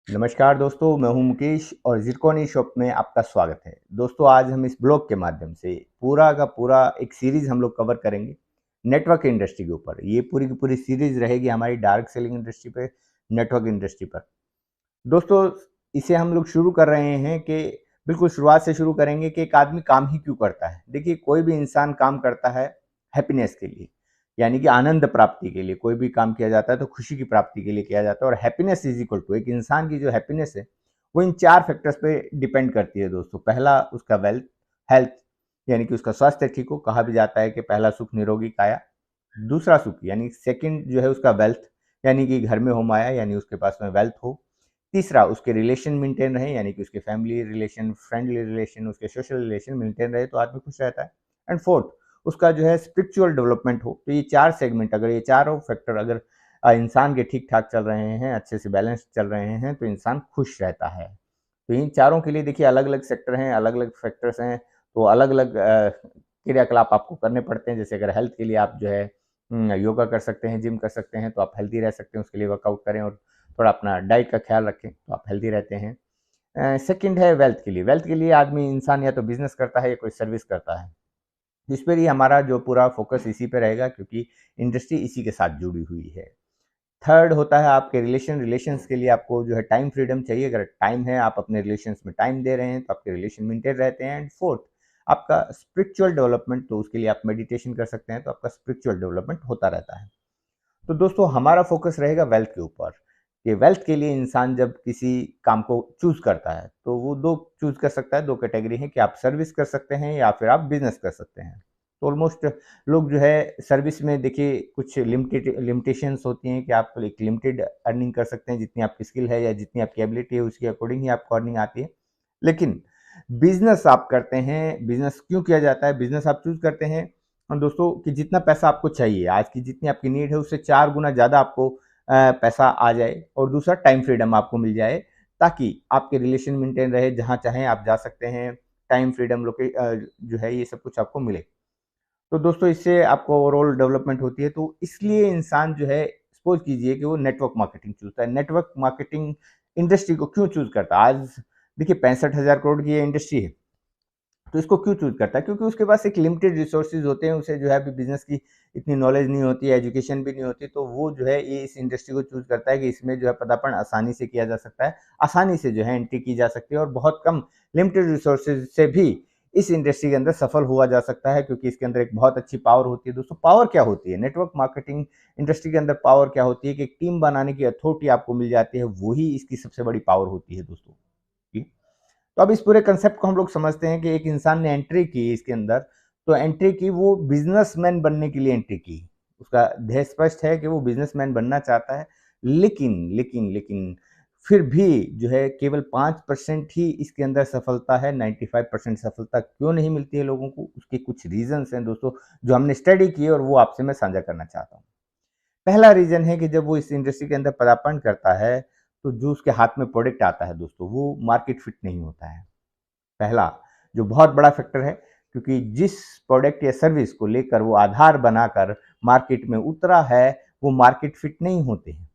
नमस्कार दोस्तों, मैं हूं मुकेश और ज़िरकॉनी शॉप में आपका स्वागत है। दोस्तों, आज हम इस ब्लॉग के माध्यम से पूरा का पूरा एक सीरीज़ हम लोग कवर करेंगे नेटवर्क इंडस्ट्री के ऊपर। ये पूरी की पूरी सीरीज़ रहेगी हमारी डायरेक्ट सेलिंग इंडस्ट्री पे, नेटवर्क इंडस्ट्री पर। दोस्तों, इसे हम लोग शुरू कर रहे हैं कि बिल्कुल शुरुआत से शुरू करेंगे कि एक आदमी काम ही क्यों करता है। देखिए, कोई भी इंसान काम करता है हैप्पीनेस के लिए, यानी कि आनंद प्राप्ति के लिए। कोई भी काम किया जाता है तो खुशी की प्राप्ति के लिए किया जाता है, और हैप्पीनेस इज इक्वल टू, एक इंसान की जो हैप्पीनेस है वो इन 4 फैक्टर्स पे डिपेंड करती है दोस्तों। पहला उसका वेल्थ, हेल्थ, यानी कि उसका स्वास्थ्य ठीक हो। कहा भी जाता है कि पहला सुख निरोगी काया। दूसरा सुख यानी सेकंड जो है उसका वेल्थ, यानी कि घर में हो माया, यानी उसके पास में वेल्थ हो। तीसरा, उसके रिलेशन मेंटेन रहे, यानी कि उसके फैमिली रिलेशन, फ्रेंडली रिलेशन, उसके सोशल रिलेशन मेंटेन रहे तो आदमी खुश रहता है। एंड फोर्थ, उसका जो है स्पिरिचुअल डेवलपमेंट हो। तो ये 4 सेगमेंट, अगर ये चारों फैक्टर अगर इंसान के ठीक ठाक चल रहे हैं, अच्छे से बैलेंस चल रहे हैं, तो इंसान खुश रहता है। तो इन चारों के लिए देखिए अलग अलग सेक्टर हैं, अलग अलग फैक्टर्स हैं, तो अलग अलग क्रियाकलाप आपको करने पड़ते हैं। जैसे अगर हेल्थ के लिए आप जो है योगा कर सकते हैं, जिम कर सकते हैं, तो आप हेल्दी रह सकते हैं। उसके लिए वर्कआउट करें और थोड़ा अपना डाइट का ख्याल रखें तो आप हेल्दी रहते हैं। सेकंड है वेल्थ के लिए। वेल्थ के लिए आदमी, इंसान या तो बिजनेस करता है या कोई सर्विस करता है, जिस पर ही हमारा जो पूरा फोकस इसी पे रहेगा, क्योंकि इंडस्ट्री इसी के साथ जुड़ी हुई है। थर्ड होता है आपके रिलेशंस के लिए आपको जो है टाइम फ्रीडम चाहिए। अगर टाइम है, आप अपने रिलेशंस में टाइम दे रहे हैं, तो आपके रिलेशन मेंटेन रहते हैं। एंड फोर्थ, आपका स्पिरिचुअल डेवलपमेंट, तो उसके लिए आप मेडिटेशन कर सकते हैं, तो आपका स्पिरिचुअल डेवलपमेंट होता रहता है। तो दोस्तों, हमारा फोकस रहेगा वेल्थ के ऊपर, कि वेल्थ के लिए इंसान जब किसी काम को चूज करता है तो वो दो चूज कर सकता है। दो कैटेगरी है कि आप सर्विस कर सकते हैं या फिर आप बिजनेस कर सकते हैं। तो ऑलमोस्ट लोग जो है सर्विस में, देखिए, कुछ लिमिटेशंस होती हैं कि आप एक लिमिटेड अर्निंग कर सकते हैं। जितनी आपकी स्किल है या जितनी आपकी एबिलिटी है उसके अकॉर्डिंग ही आपको अर्निंग आती है। लेकिन बिजनेस आप करते हैं, बिजनेस क्यों किया जाता है, बिजनेस आप चूज करते हैं दोस्तों, कि जितना पैसा आपको चाहिए, आज की जितनी आपकी नीड है उससे 4 गुना ज़्यादा आपको पैसा आ जाए, और दूसरा टाइम फ्रीडम आपको मिल जाए, ताकि आपके रिलेशन मेंटेन रहे, जहाँ चाहें आप जा सकते हैं। टाइम फ्रीडम जो है ये सब कुछ आपको मिले। तो दोस्तों, इससे आपको ओवरऑल डेवलपमेंट होती है। तो इसलिए इंसान जो है, सपोज कीजिए कि वो नेटवर्क मार्केटिंग चूज़ता है। नेटवर्क मार्केटिंग इंडस्ट्री को क्यों चूज़ करता है? आज देखिए 65,000 करोड़ की ये इंडस्ट्री है। तो इसको क्यों चूज़ करता है? क्योंकि उसके पास एक लिमिटेड रिसोर्सेज़ होते हैं, उसे जो है अभी बिज़नेस की इतनी नॉलेज नहीं होती है, एजुकेशन भी नहीं होती, तो वो जो है ये इस इंडस्ट्री को चूज़ करता है कि इसमें जो है पदार्पण आसानी से किया जा सकता है, आसानी से जो है एंट्री की जा सकती है, और बहुत कम लिमिटेड रिसोर्सेज़ से भी इस इंडस्ट्री के अंदर सफल हुआ जा सकता है, क्योंकि इसके अंदर एक बहुत अच्छी पावर होती है। दोस्तों, पावर क्या होती है? नेटवर्क मार्केटिंग इंडस्ट्री के अंदर पावर क्या होती है कि एक टीम बनाने की अथॉरिटी आपको मिल जाती है, वही इसकी सबसे बड़ी पावर होती है दोस्तों। जी। तो अब इस पूरे कंसेप्ट को हम लोग समझते हैं कि एक इंसान ने एंट्री की इसके अंदर, तो एंट्री की वो बिजनेसमैन बनने के लिए एंट्री की। उसका ध्येय स्पष्ट है कि वो बिजनेसमैन बनना चाहता है। लेकिन फिर भी जो है केवल 5% ही इसके अंदर सफलता है। 95% सफलता क्यों नहीं मिलती है लोगों को? उसके कुछ रीजंस हैं दोस्तों, जो हमने स्टडी किए और वो आपसे मैं साझा करना चाहता हूँ। पहला रीज़न है कि जब वो इस इंडस्ट्री के अंदर पदार्पण करता है, तो जो उसके हाथ में प्रोडक्ट आता है दोस्तों, वो मार्केट फिट नहीं होता है। पहला, जो बहुत बड़ा फैक्टर है, क्योंकि जिस प्रोडक्ट या सर्विस को लेकर वो आधार बनाकर मार्केट में उतरा है, वो मार्केट फिट नहीं होते हैं।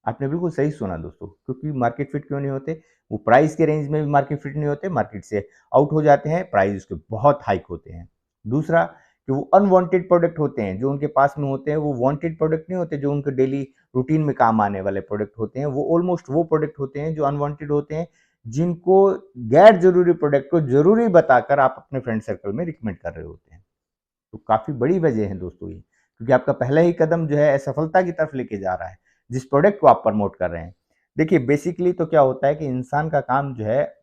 आपने बिल्कुल सही सुना दोस्तों, क्योंकि मार्केट फिट क्यों नहीं होते? वो प्राइस के रेंज में भी मार्केट फिट नहीं होते, मार्केट से आउट हो जाते हैं, प्राइस उसके बहुत हाइक होते हैं। दूसरा, कि वो अनवांटेड प्रोडक्ट होते हैं, जो उनके पास में होते हैं वो वांटेड प्रोडक्ट नहीं होते, जो उनके डेली रूटीन में काम आने वाले प्रोडक्ट होते हैं, वो ऑलमोस्ट वो प्रोडक्ट होते हैं जो अनवांटेड होते हैं, जिनको गैर जरूरी प्रोडक्ट को जरूरी बताकर आप अपने फ्रेंड सर्कल में रिकमेंड कर रहे होते हैं। तो काफ़ी बड़ी वजह है दोस्तों ये, क्योंकि आपका पहला ही कदम जो है असफलता की तरफ लेके जा रहा है, जिस प्रोडक्ट को आप प्रमोट कर रहे हैं। देखिए, बेसिकली तो क्या होता है कि इंसान का काम जो है,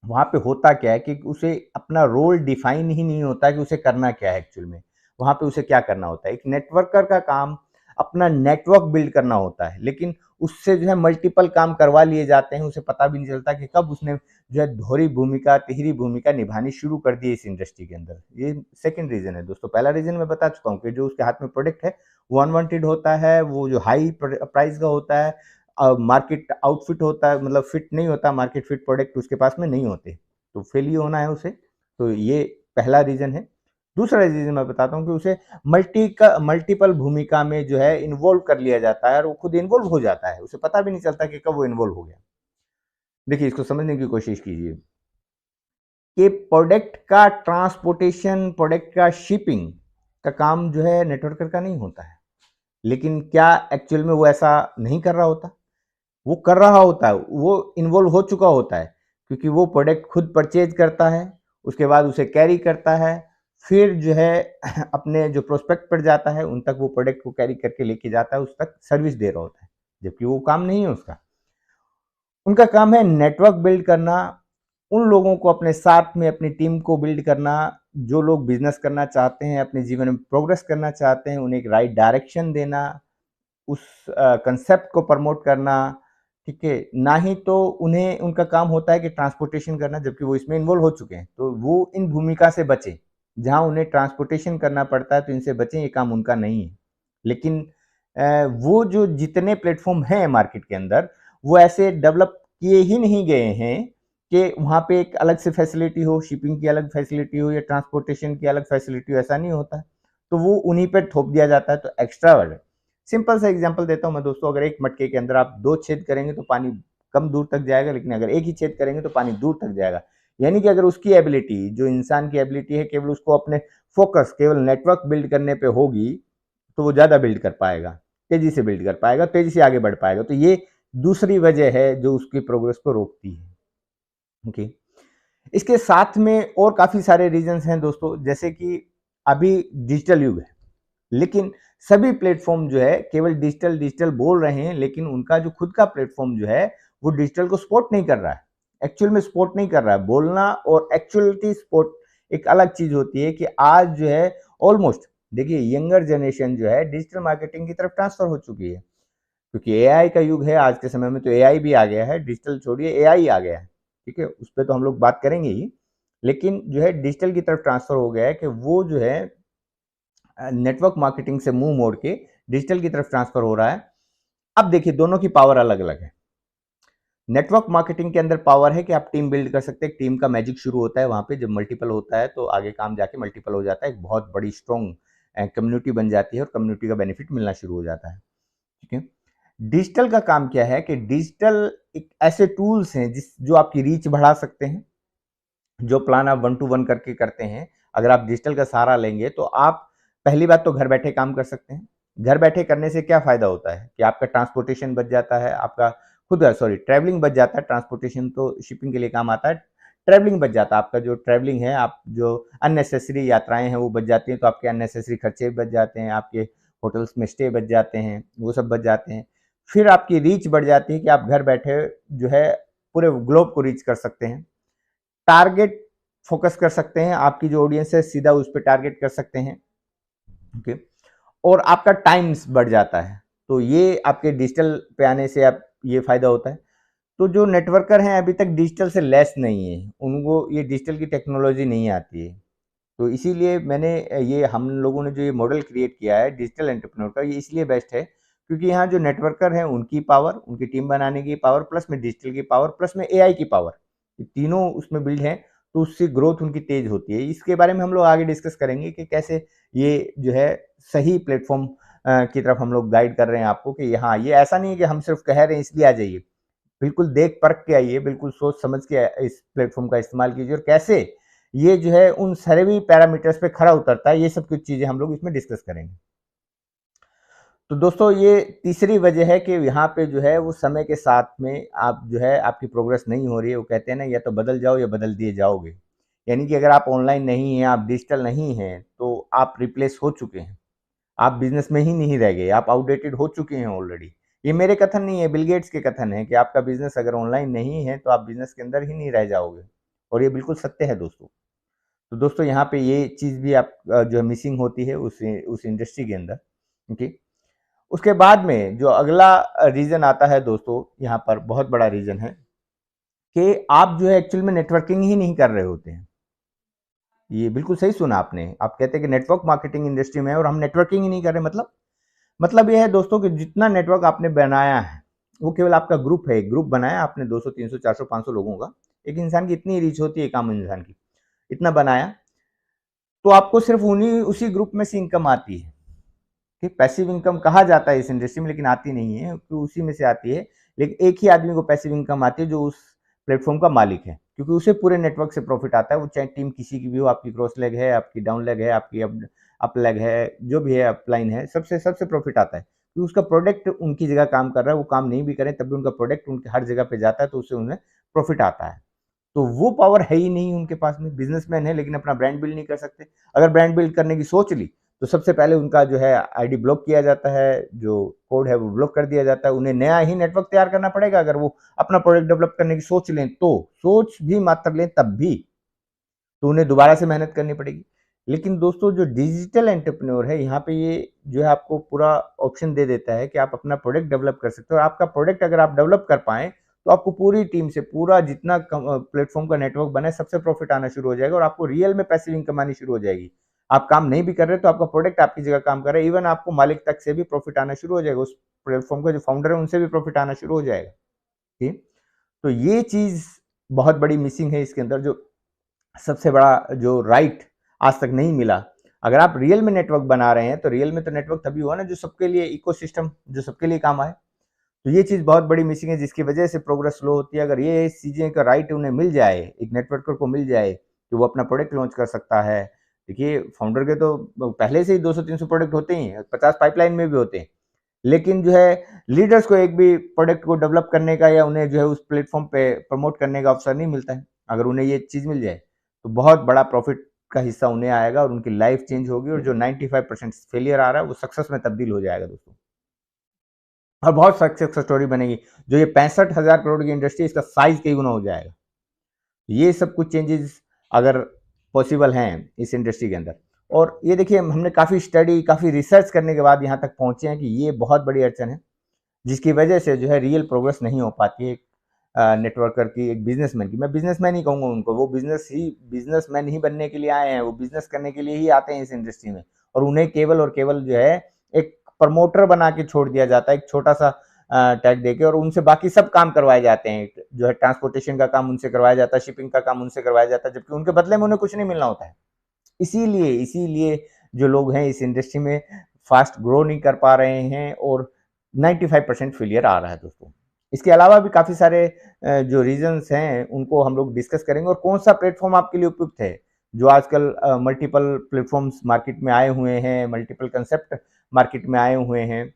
वहाँ पे होता क्या है कि उसे अपना रोल डिफाइन ही नहीं होता कि उसे करना क्या है एक्चुअल में। वहाँ पे उसे क्या करना होता है? एक नेटवर्कर का काम अपना नेटवर्क बिल्ड करना होता है, लेकिन उससे जो है मल्टीपल काम करवा लिए जाते हैं, उसे पता भी नहीं चलता कि कब उसने जो है दोहरी भूमिका, तिहरी भूमिका निभानी शुरू कर दी इस इंडस्ट्री के अंदर। ये सेकंड रीज़न है दोस्तों। पहला रीज़न मैं बता चुका हूँ कि जो उसके हाथ में प्रोडक्ट है, वो अनवांटेड होता है, वो जो हाई प्राइस का होता है, मार्केट आउटफिट होता है, मतलब फिट नहीं होता, मार्केट फिट प्रोडक्ट उसके पास में नहीं होते, तो फेल ही होना है उसे। तो ये पहला रीज़न है। दूसरा रीज़न मैं बताता हूँ कि उसे मल्टीपल भूमिका में जो है इन्वॉल्व कर लिया जाता है, और वो खुद इन्वॉल्व हो जाता है, उसे पता भी नहीं चलता कि कब वो इन्वॉल्व हो गया। देखिए, इसको समझने की कोशिश कीजिए कि प्रोडक्ट का ट्रांसपोर्टेशन, प्रोडक्ट का शिपिंग का काम जो है नेटवर्कर का नहीं होता है। लेकिन क्या एक्चुअल में वो ऐसा नहीं कर रहा होता? वो कर रहा होता है, वो इन्वॉल्व हो चुका होता है, क्योंकि वो प्रोडक्ट खुद परचेज करता है, उसके बाद उसे कैरी करता है, फिर जो है अपने जो प्रोस्पेक्ट पर जाता है, उन तक वो प्रोडक्ट को कैरी करके लेके जाता है, उस तक सर्विस दे रहा होता है, जबकि वो काम नहीं है उसका। उनका काम है नेटवर्क बिल्ड करना, उन लोगों को अपने साथ में अपनी टीम को बिल्ड करना, जो लोग बिजनेस करना चाहते हैं, अपने जीवन में प्रोग्रेस करना चाहते हैं, उन्हें एक राइट डायरेक्शन देना, उस कंसेप्ट को प्रमोट करना, ठीक है? ना ही तो उन्हें उनका काम होता है कि ट्रांसपोर्टेशन करना, जबकि वो इसमें इन्वॉल्व हो चुके हैं। तो वो इन भूमिका से बचें, जहाँ उन्हें ट्रांसपोर्टेशन करना पड़ता है तो इनसे बचें, ये काम उनका नहीं है। लेकिन वो जो जितने प्लेटफ़ॉर्म हैं मार्केट के अंदर, वो ऐसे डेवलप किए ही नहीं गए हैं कि वहाँ पे एक अलग से फैसिलिटी हो, शिपिंग की अलग फैसिलिटी हो या ट्रांसपोर्टेशन की अलग फैसिलिटी हो, ऐसा नहीं होता। तो वो उन्हीं पे थोप दिया जाता है, तो एक्स्ट्रा वर्क। सिंपल सा एग्जांपल देता हूँ मैं दोस्तों, अगर एक मटके के अंदर आप 2 छेद करेंगे तो पानी कम दूर तक जाएगा, लेकिन अगर एक ही छेद करेंगे तो पानी दूर तक जाएगा। यानी कि अगर उसकी एबिलिटी, जो इंसान की एबिलिटी है, केवल उसको अपने फोकस केवल नेटवर्क बिल्ड करने पे होगी, तो वो ज़्यादा बिल्ड कर पाएगा, तेज़ी से बिल्ड कर पाएगा, तेज़ी से आगे बढ़ पाएगा। तो ये दूसरी वजह है जो उसकी प्रोग्रेस को रोकती है। ओके। इसके साथ में और काफ़ी सारे रीज़न्स हैं दोस्तों, जैसे कि अभी डिजिटल युग है। लेकिन सभी प्लेटफ़ॉर्म जो है केवल डिजिटल, डिजिटल बोल रहे हैं, लेकिन उनका जो खुद का प्लेटफ़ॉर्म जो है, वो डिजिटल को सपोर्ट नहीं कर रहा है। एक्चुअल में सपोर्ट नहीं कर रहा है। बोलना और एक्चुअलिटी सपोर्ट एक अलग चीज़ होती है कि आज जो है ऑलमोस्ट देखिए यंगर जनरेशन जो है डिजिटल मार्केटिंग की तरफ ट्रांसफ़र हो चुकी है। क्योंकि एआई का युग है आज के समय में, तो एआई भी आ गया है, डिजिटल छोड़िए एआई आ गया है, ठीक है? उस पे तो हम लोग बात करेंगे ही। लेकिन जो है डिजिटल की तरफ ट्रांसफ़र हो गया है कि वो जो है नेटवर्क मार्केटिंग से मुंह मोड़ के डिजिटल की तरफ ट्रांसफर हो रहा है। अब देखिए दोनों की पावर अलग अलग है। नेटवर्क मार्केटिंग के अंदर पावर है कि आप टीम बिल्ड कर सकते हैं, टीम का मैजिक शुरू होता है वहां पे, जब मल्टीपल होता है तो आगे काम जाके मल्टीपल हो जाता है, एक बहुत बड़ी स्ट्रॉन्ग कम्युनिटी बन जाती है और कम्युनिटी का बेनिफिट मिलना शुरू हो जाता है, ठीक है? डिजिटल का काम क्या है कि डिजिटल एक ऐसे टूल्स हैं जिस जो आपकी रीच बढ़ा सकते हैं, जो प्लान आप वन टू वन करके करते हैं। अगर आप डिजिटल का सहारा लेंगे तो आप पहली बात तो घर बैठे काम कर सकते हैं। घर बैठे करने से क्या फ़ायदा होता है कि आपका ट्रांसपोर्टेशन बच जाता है, आपका खुद सॉरी ट्रैवलिंग बच जाता है, ट्रांसपोर्टेशन तो शिपिंग के लिए काम आता है। ट्रैवलिंग बच जाता है, आपका जो ट्रैवलिंग है, आप जो अननेसेसरी यात्राएँ हैं वो बच जाती हैं, तो आपके अननेसेसरी खर्चे बच जाते हैं, आपके होटल्स में स्टे बच जाते हैं, वो सब बच जाते हैं। फिर आपकी रीच बढ़ जाती है कि आप घर बैठे जो है पूरे ग्लोब को रीच कर सकते हैं। टारगेट फोकस कर सकते हैं, आपकी जो ऑडियंस है सीधा उस पे टारगेट कर सकते हैं, ओके? और आपका टाइम्स बढ़ जाता है। तो ये आपके डिजिटल पे आने से आप ये फ़ायदा होता है। तो जो नेटवर्कर हैं अभी तक डिजिटल से लेस नहीं है, उनको ये डिजिटल की टेक्नोलॉजी नहीं आती है। तो इसीलिए मैंने ये हम लोगों ने जो ये मॉडल क्रिएट किया है डिजिटल एंटरप्रेन्योर का, ये इसलिए बेस्ट है क्योंकि यहाँ जो नेटवर्कर हैं उनकी पावर, उनकी टीम बनाने की पावर, प्लस में डिजिटल की पावर, प्लस में एआई की पावर, ये तीनों उसमें बिल्ड हैं, तो उससे ग्रोथ उनकी तेज होती है। इसके बारे में हम लोग आगे डिस्कस करेंगे कि कैसे ये जो है सही प्लेटफॉर्म की तरफ हम लोग गाइड कर रहे हैं आपको कि हाँ, ये ऐसा नहीं है कि हम सिर्फ कह रहे हैं इसलिए आ जाइए। बिल्कुल देख परख के आइए, बिल्कुल सोच समझ के इस प्लेटफ़ॉर्म का इस्तेमाल कीजिए और कैसे ये जो है उन सभी पैरामीटर्स पे खरा उतरता है, ये सब कुछ चीज़ें हम लोग इसमें डिस्कस करेंगे। तो दोस्तों ये तीसरी वजह है कि यहाँ पे जो है वो समय के साथ में आप जो है आपकी प्रोग्रेस नहीं हो रही है, वो कहते हैं ना या तो बदल जाओ या बदल दिए जाओगे। यानी कि अगर आप ऑनलाइन नहीं हैं, आप डिजिटल नहीं हैं, तो आप रिप्लेस हो चुके हैं। आप बिज़नेस में ही नहीं रह गए, आप आउटडेटेड हो चुके हैं ऑलरेडी। ये मेरे कथन नहीं है, बिल गेट्स के कथन है कि आपका बिज़नेस अगर ऑनलाइन नहीं है, तो आप बिज़नेस के अंदर ही नहीं रह जाओगे और ये बिल्कुल सत्य है दोस्तों। तो दोस्तों यहाँ पे ये चीज़ भी आप जो है मिसिंग होती है उस इंडस्ट्री के अंदर, ओके। उसके बाद में जो अगला रीज़न आता है दोस्तों, यहाँ पर बहुत बड़ा रीज़न है कि आप जो है एक्चुअल में नेटवर्किंग ही नहीं कर रहे होते हैं। ये बिल्कुल सही सुना आपने। आप कहते हैं कि नेटवर्क मार्केटिंग इंडस्ट्री में है और हम नेटवर्किंग ही नहीं कर रहे, मतलब ये है दोस्तों कि जितना नेटवर्क आपने बनाया है, वो केवल आपका ग्रुप है, एक ग्रुप बनाया आपने 200, 300, 400, 500 लोगों का। एक इंसान की इतनी रीच होती है, एक आम इंसान की, इतना बनाया, तो आपको सिर्फ़ उन्हीं उसी ग्रुप में से इनकम आती है, ठीक? पैसिव इनकम कहा जाता है इस इंडस्ट्री में, लेकिन आती नहीं है, तो उसी में से आती है। लेकिन एक ही आदमी को पैसिव इनकम आती है, जो उस प्लेटफॉर्म का मालिक है, क्योंकि उसे पूरे नेटवर्क से प्रॉफिट आता है। वो चाहे टीम किसी की भी हो, आपकी क्रॉस लेग है, आपकी डाउन लेग है, आपकी अप लेग है, जो भी है, अपलाइन है, सबसे सबसे प्रॉफिट आता है, क्योंकि उसका प्रोडक्ट उनकी जगह काम कर रहा है। वो काम नहीं भी करें तब भी उनका प्रोडक्ट उनके हर जगह पे जाता है, तो उससे उन्हें प्रॉफिट आता है। तो वो पावर है ही नहीं उनके पास में। बिजनेसमैन है लेकिन अपना ब्रांड बिल्ड नहीं कर सकते। अगर ब्रांड बिल्ड करने की सोच ली तो सबसे पहले उनका जो है आईडी ब्लॉक किया जाता है, जो कोड है वो ब्लॉक कर दिया जाता है। उन्हें नया ही नेटवर्क तैयार करना पड़ेगा अगर वो अपना प्रोडक्ट डेवलप करने की सोच लें तो। सोच भी मात्र लें तब भी, तो उन्हें दोबारा से मेहनत करनी पड़ेगी। लेकिन दोस्तों जो डिजिटल एंटरप्रेन्योर है, यहाँ पे ये जो है आपको पूरा ऑप्शन दे देता है कि आप अपना प्रोडक्ट डेवलप कर सकते हो। और आपका प्रोडक्ट अगर आप डेवलप कर पाएँ तो आपको पूरी टीम से पूरा जितना प्लेटफॉर्म का नेटवर्क बना है सबसे प्रॉफिट आना शुरू हो जाएगा और आपको रियल में पैसिव इनकम आनी शुरू हो जाएगी। आप काम नहीं भी कर रहे तो आपका प्रोडक्ट आपकी जगह काम कर रहा है। इवन आपको मालिक तक से भी प्रॉफिट आना शुरू हो जाएगा। उस प्लेटफॉर्म का जो फाउंडर है उनसे भी प्रॉफिट आना शुरू हो जाएगा। ठीक? तो ये चीज़ बहुत बड़ी मिसिंग है इसके अंदर, जो सबसे बड़ा जो राइट आज तक नहीं मिला। अगर आप रियल में नेटवर्क बना रहे हैं तो रियल में तो नेटवर्क तभी हुआ ना जो सबके लिए इकोसिस्टम, जो सबके लिए काम आए। तो ये चीज़ बहुत बड़ी मिसिंग है जिसकी वजह से प्रोग्रेस स्लो होती है। अगर ये चीज़ें का राइट उन्हें मिल जाए, एक नेटवर्कर को मिल जाए कि वो अपना प्रोडक्ट लॉन्च कर सकता है। देखिए फाउंडर के तो पहले से ही 200-300 प्रोडक्ट होते ही हैं, 50 पाइपलाइन में भी होते हैं। लेकिन जो है लीडर्स को एक भी प्रोडक्ट को डेवलप करने का या उन्हें जो है उस प्लेटफॉर्म पे प्रमोट करने का अवसर नहीं मिलता है। अगर उन्हें ये चीज़ मिल जाए तो बहुत बड़ा प्रॉफिट का हिस्सा उन्हें आएगा और उनकी लाइफ चेंज होगी और जो 95% फेलियर आ रहा है वो सक्सेस में तब्दील हो जाएगा दोस्तों। और बहुत सक्सेस स्टोरी बनेगी। जो ये 65,000 करोड़ की इंडस्ट्री, इसका साइज कई गुना हो जाएगा। ये सब कुछ चेंजेस अगर पॉसिबल हैं इस इंडस्ट्री के अंदर। और ये देखिए हमने काफ़ी स्टडी, काफ़ी रिसर्च करने के बाद यहाँ तक पहुँचे हैं कि ये बहुत बड़ी अड़चन है, जिसकी वजह से जो है रियल प्रोग्रेस नहीं हो पाती है एक नेटवर्कर की, एक बिजनेसमैन की। मैं बिजनेसमैन ही कहूँगा उनको। वो बिजनेसमैन ही बनने के लिए आए हैं, वो बिजनेस करने के लिए ही आते हैं इस इंडस्ट्री में। और उन्हें केवल और केवल जो है एक प्रमोटर बना के छोड़ दिया जाता है, एक छोटा सा टैग देके, और उनसे बाकी सब काम करवाए जाते हैं। जो है ट्रांसपोर्टेशन का काम उनसे करवाया जाता है, शिपिंग का काम उनसे करवाया जाता है, जबकि उनके बदले में उन्हें कुछ नहीं मिलना होता है। इसीलिए जो लोग हैं इस इंडस्ट्री में फास्ट ग्रो नहीं कर पा रहे हैं और 95% फेलियर आ रहा है दोस्तों। इसके अलावा भी काफ़ी सारे जो रीज़न्स हैं उनको हम लोग डिस्कस करेंगे, और कौन-सा प्लेटफ़ॉर्म आपके लिए उपयुक्त है। जो आजकल मल्टीपल प्लेटफ़ॉर्म्स मार्केट में आए हुए हैं, मल्टीपल कंसेप्ट मार्केट में आए हुए हैं,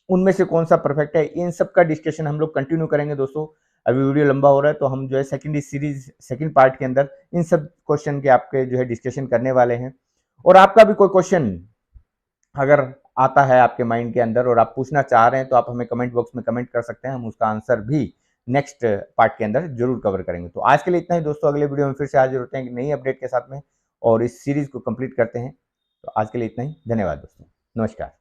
उनमें से कौन-सा परफेक्ट है, इन सब का डिस्कशन हम लोग कंटिन्यू करेंगे दोस्तों। अभी वीडियो लंबा हो रहा है तो हम जो है सेकंड पार्ट के अंदर इन सब क्वेश्चन के आपके जो है डिस्कशन करने वाले हैं। और आपका भी कोई क्वेश्चन अगर आता है आपके माइंड के अंदर और आप पूछना चाह रहे हैं तो आप हमें कमेंट बॉक्स में कमेंट कर सकते हैं। हम उसका आंसर भी नेक्स्ट पार्ट के अंदर जरूर कवर करेंगे। तो आज के लिए इतना ही दोस्तों। अगले वीडियो में फिर से हाजिर होते हैं एक नई अपडेट के साथ में और इस सीरीज को कंप्लीट करते हैं। तो आज के लिए इतना ही। धन्यवाद दोस्तों। नमस्कार।